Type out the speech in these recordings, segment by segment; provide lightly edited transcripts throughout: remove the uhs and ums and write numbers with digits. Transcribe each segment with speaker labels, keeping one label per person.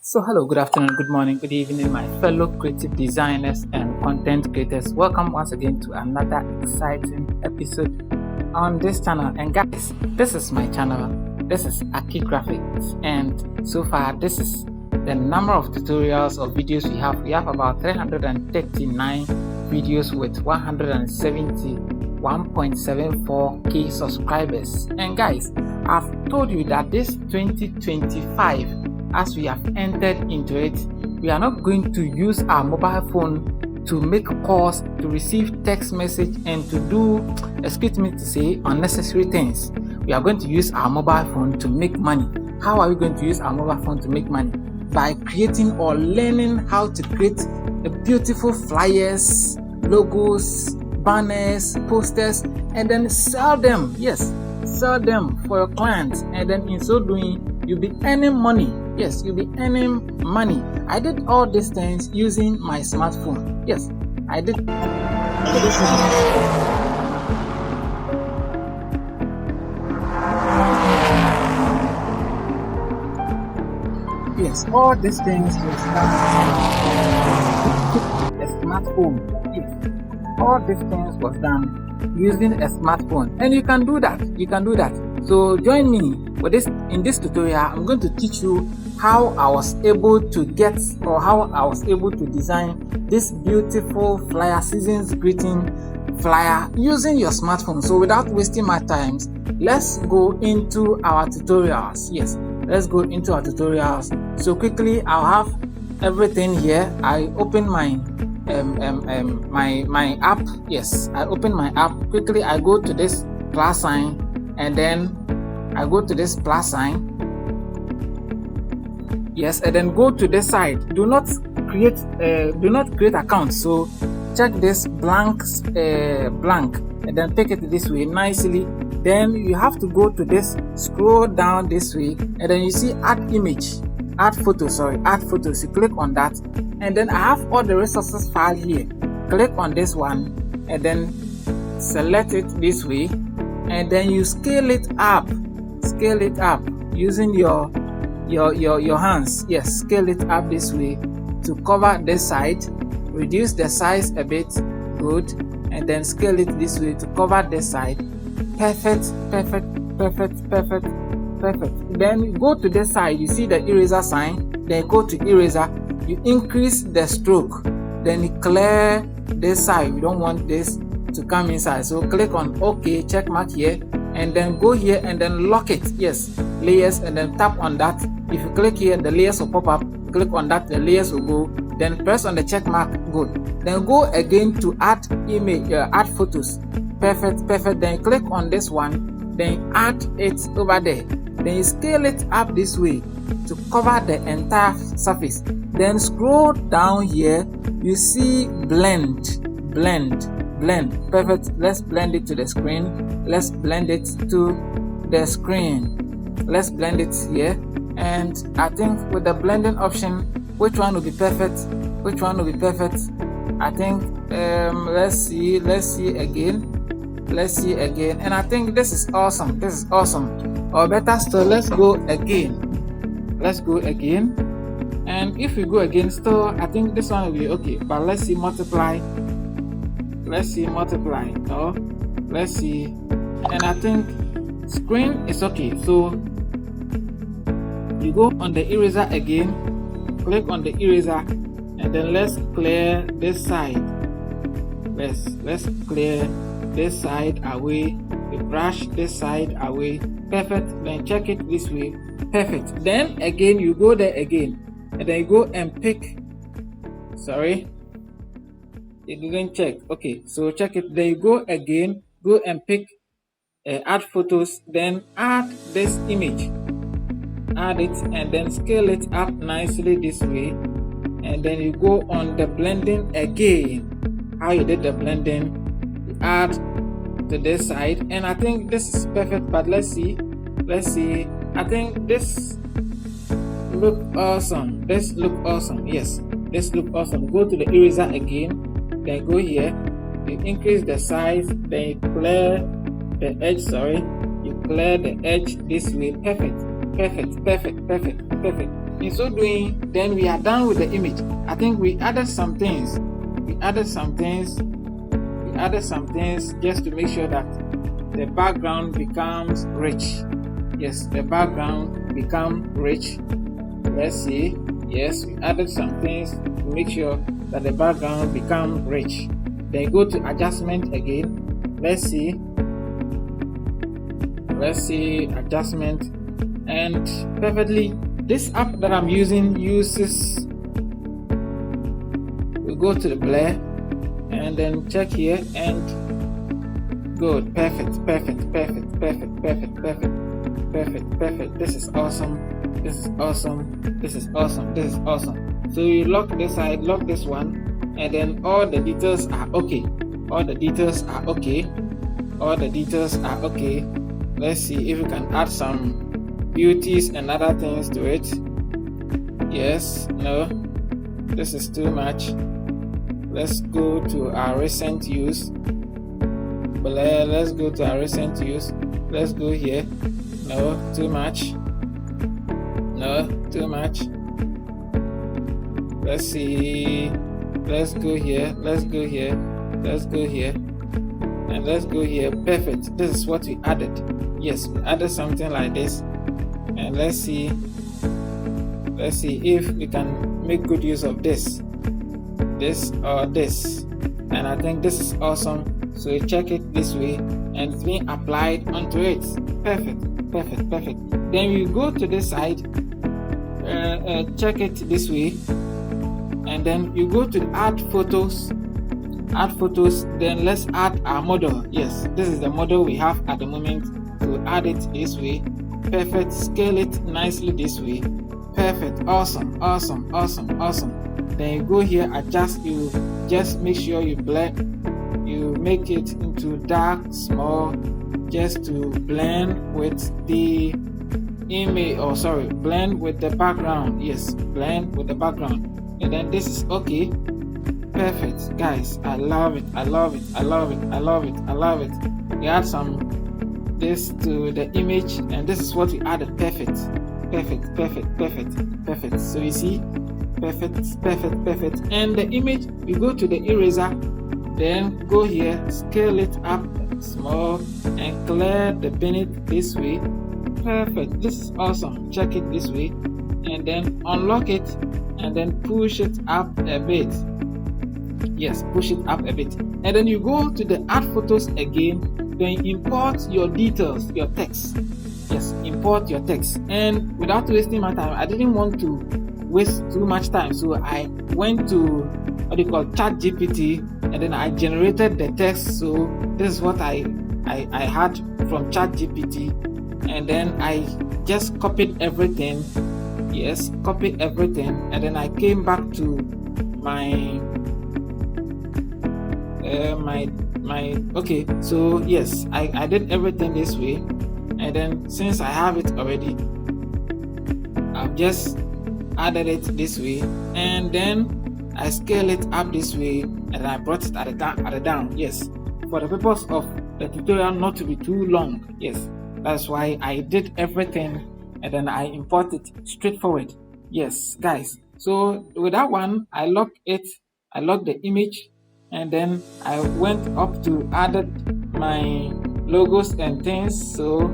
Speaker 1: So, hello, good afternoon, good morning, good evening, my fellow creative designers and content creators. Welcome once again to another exciting episode on this channel. And guys, this is my channel. This is Aki-Graphix, and so far, this is the number of tutorials or videos we have. We have about 339 videos with 171.74k subscribers. And guys, I've told you that this 2025, as we have entered into it, we are not going to use our mobile phone to make calls, to receive text message, and to do, excuse me to say, unnecessary things. We are going to use our mobile phone to make money. How are we going to use our mobile phone to make money? By creating or learning how to create the beautiful flyers, logos, banners, posters, and then sell them. Yes, sell them for your clients, and then in so doing, you'll be earning money. Yes, you'll be earning money. I did all these things using my smartphone. Yes, I did. Yes, all these things was done a smartphone. Yes, all these things was done using a smartphone, and you can do that. You can do that. So join me with this. In this tutorial, I'm going to teach you how I was able to get, or how I was able to design this beautiful flyer, season's greeting flyer using your smartphone. So without wasting my time, let's go into our tutorials. Yes, let's go into our tutorials. So quickly, I'll have everything here. I open my my app. Yes, I open my app. Quickly, I go to this plus sign, and then I go to this plus sign. Yes, and then go to this side. Do not create account. So check this blank, and then pick it this way nicely. Then you have to go to this, scroll down this way, and then you see add image, add photo. Add photos. You click on that, and then I have all the resources file here. Click on this one, and then select it this way, and then you scale it up using your hands. Yes, scale it up this way to cover this side, reduce the size a bit, good, and then scale it this way to cover this side. Perfect. Then you go to this side, you see the eraser sign, then go to eraser, you increase the stroke, then you clear this side. You don't want this to come inside, so click on OK, check mark here, and then go here and then lock it. Yes, layers, and then tap on that. If you click here, the layers will pop up. Click on that, the layers will go. Then press on the check mark. Good. Then go again to add image, add photos. Perfect. Then click on this one. Then add it over there. Then you scale it up this way to cover the entire surface. Then scroll down here. You see blend. Perfect. Let's blend it to the screen. Let's blend it here. And I think with the blending option, which one will be perfect? I think let's see again. And I think this is awesome. Or better still, let's go again. And if we go again, still I think this one will be okay. But let's see multiply. No, let's see. And I think screen is okay. So you go on the eraser again, click on the eraser, and then let's clear this side. Let's clear this side away. We brush this side away. Perfect. Then check it this way. Perfect. Then again you go there again, and then you go and pick. Sorry, it didn't check. Okay, so check it. Then you go again, go and pick add photos, then add this image, add it, and then scale it up nicely this way, and then you go on the blending again. How you did the blending, you add to this side, and I think this is perfect. But let's see. I think this look awesome. Yes, this look awesome. Go to the eraser again, then go here, you increase the size, then you clear the edge. You clear the edge this way. Perfect. in so doing, then we are done with the image. I think we added some things. We added some things just to make sure that the background becomes rich. Yes, the background become rich. Let's see. Yes, we added some things to make sure that the background become rich. Then go to adjustment again. Let's see adjustment, and perfectly. This app that I'm using uses. We go to the blur and then check here and good. Perfect. This is awesome. So you lock this side, lock this one, and then all the details are okay. Let's see if we can add some beauties and other things to it. Yes, no, this is too much. Let's go to our recent use. Let's go to our recent use. Let's go here. No, too much. Let's see. Let's go here. And let's go here. Perfect. This is what we added. Yes, we added something like this. And let's see if we can make good use of this or this. And I think this is awesome. So you check it this way, and it's being applied onto it. Perfect. Then you go to this side, check it this way, and then you go to add photos. Then let's add our model. Yes, this is the model we have at the moment. So add it this way. Perfect. Scale it nicely this way. Perfect. Awesome. Then you go here, adjust. You just make sure you blend. You make it into dark, small, just to blend with the image. Blend with the background. Yes, blend with the background. And then this is okay. Perfect, guys. I love it. We add some this to the image, and this is what we added. Perfect. So you see, perfect. And the image, we go to the eraser, then go here, scale it up small, and clear the beneath this way. Perfect. This is awesome. Check it this way, and then unlock it, and then push it up a bit. Yes, push it up a bit, and then you go to the add photos again. Then import your details, your text. Yes, import your text. And without wasting my time, I didn't want to waste too much time, so I went to ChatGPT, and then I generated the text. So this is what I had from ChatGPT, and then I just copied everything. Yes, copied everything, and then I came back to my okay. So yes, I did everything this way, and then since I have it already, I've just added it this way, and then I scale it up this way, and I brought it at the down. Yes, for the purpose of the tutorial not to be too long. Yes, that's why I did everything, and then I import it straightforward. Yes, guys. So with that one, I locked the image, and then I went up to added my logos and things. So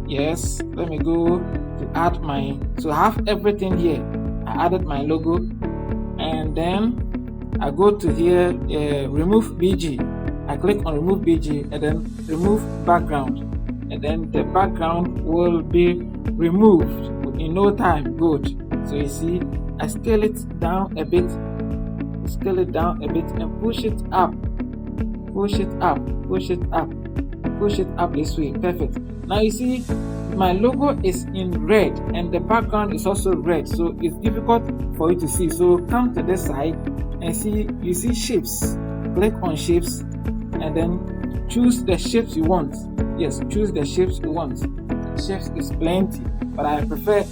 Speaker 1: yes, let me go to add so I have everything here. I added my logo, and then I go to here, remove BG. I click on remove BG, and then remove background, and then the background will be removed in no time. Good. So you see, I scale it down a bit, and push it up this way. Perfect. Now you see, my logo is in red, and the background is also red, so it's difficult for you to see. So come to this side and see, you see shapes. Click on shapes, and then choose the shapes you want. Yes, choose the shapes you want. Shapes is plenty, but I prefer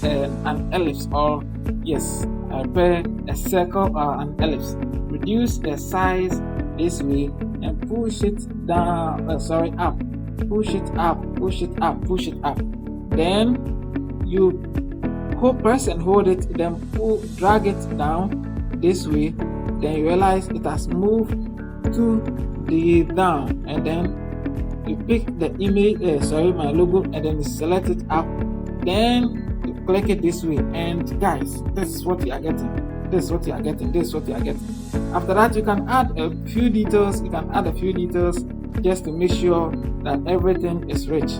Speaker 1: an ellipse, or yes, I prefer a circle or an ellipse. Reduce the size this way and push it down. Up. Push it up. Then you press and hold it, then drag it down this way, then you realize it has moved to the down, and then you pick the image, my logo, and then you select it up, then you click it this way, and guys, this is what you are getting. This is what you are getting. This is what you are getting. After that, you can add a few details. You can add a few details just to make sure that everything is rich.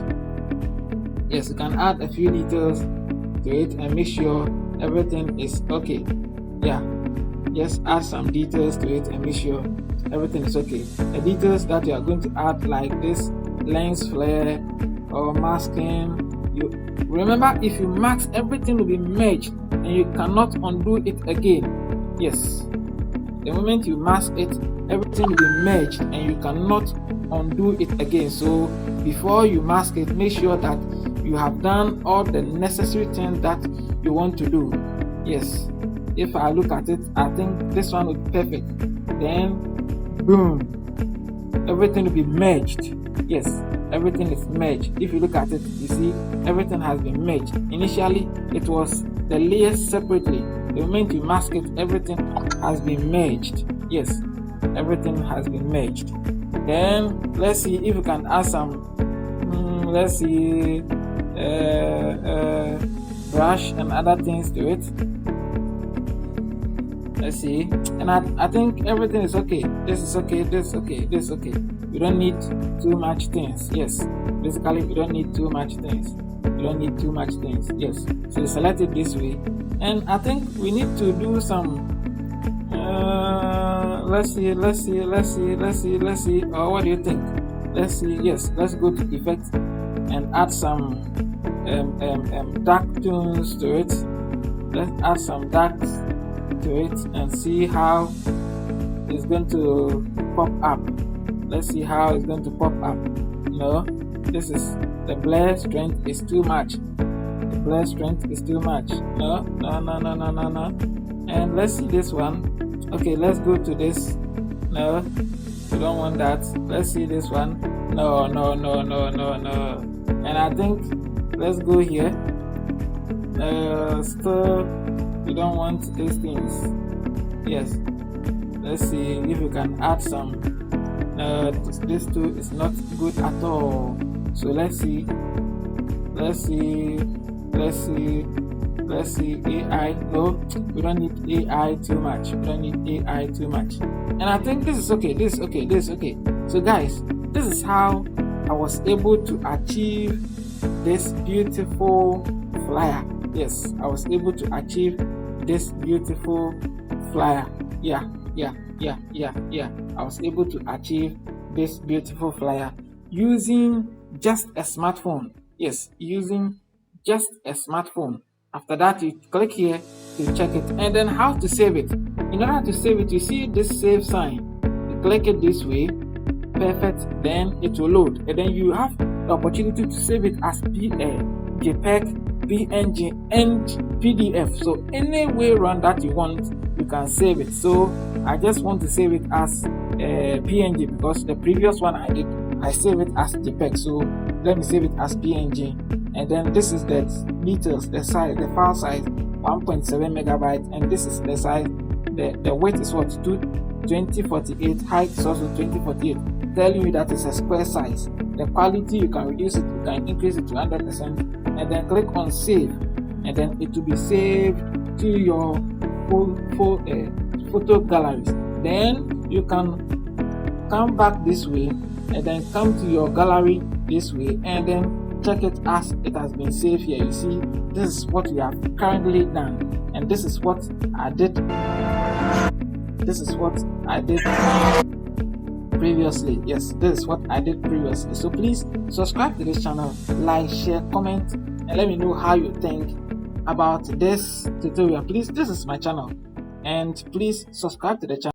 Speaker 1: Yes, you can add a few details to it and make sure everything is okay. Yeah, just add some details to it and make sure everything is okay. The details that you are going to add, like this lens flare or masking, you remember, if you mask, everything will be merged and you cannot undo it again. Yes, the moment you mask it, everything will be merged and you cannot undo it again. So before you mask it, make sure that you have done all the necessary things that you want to do. Yes, if I look at it, I think this one will be perfect. Then boom, everything will be merged. Yes, everything is merged. If you look at it, you see everything has been merged. Initially it was the layers separately. The moment you mask it, everything has been merged. Yes, everything has been merged. Then let's see if you can add some let's see brush and other things to it. Let's see, and I think everything is okay. This is okay, this is okay, this is okay. We don't need too much things. Yes, basically we don't need too much things. We don't need too much things. Yes, so you select it this way, and I think we need to do some let's see, or what do you think? Let's see. Yes, let's go to effect and add some dark tones to it. Let's add some darks to it and see how it's going to pop up. Let's see how it's going to pop up. No, this is the blur strength is too much. The blur strength is too much. No. And let's see this one. Okay, let's go to this. No, we don't want that. Let's see this one. No. And I think let's go here. Still, we don't want these things. Yes, let's see if we can add some. This too is not good at all. So let's see AI. No, we don't need AI too much. And I think this is okay. This is okay. So guys, this is how I was able to achieve this beautiful flyer. Yes, I was able to achieve this beautiful flyer. Yeah. I was able to achieve this beautiful flyer using just a smartphone. Yes, using just a smartphone. After that, you click here to check it, and then how to save it. In order to save it, you see this save sign. You click it this way. Perfect. Then it will load, and then you have the opportunity to save it as JPEG, PNG, and PDF. So any way around that you want, you can save it. So I just want to save it as PNG because the previous one I saved it as JPEG. So let me save it as PNG, and then this is the details, the size, the file size 1.7 megabytes, and this is the size. The weight is what, 2048. Height is also 2048, telling you that it's a square size. The quality, you can reduce it, you can increase it to 100%, and then click on save, and then it will be saved to your photo galleries. Then you can come back this way and then come to your gallery this way, and then check it as it has been saved here. You see, this is what we have currently done, and this is what I did. This is what I did previously. Yes, this is what I did previously. So please subscribe to this channel, like, share, comment, and let me know how you think about this tutorial. Please, this is my channel, and please subscribe to the channel.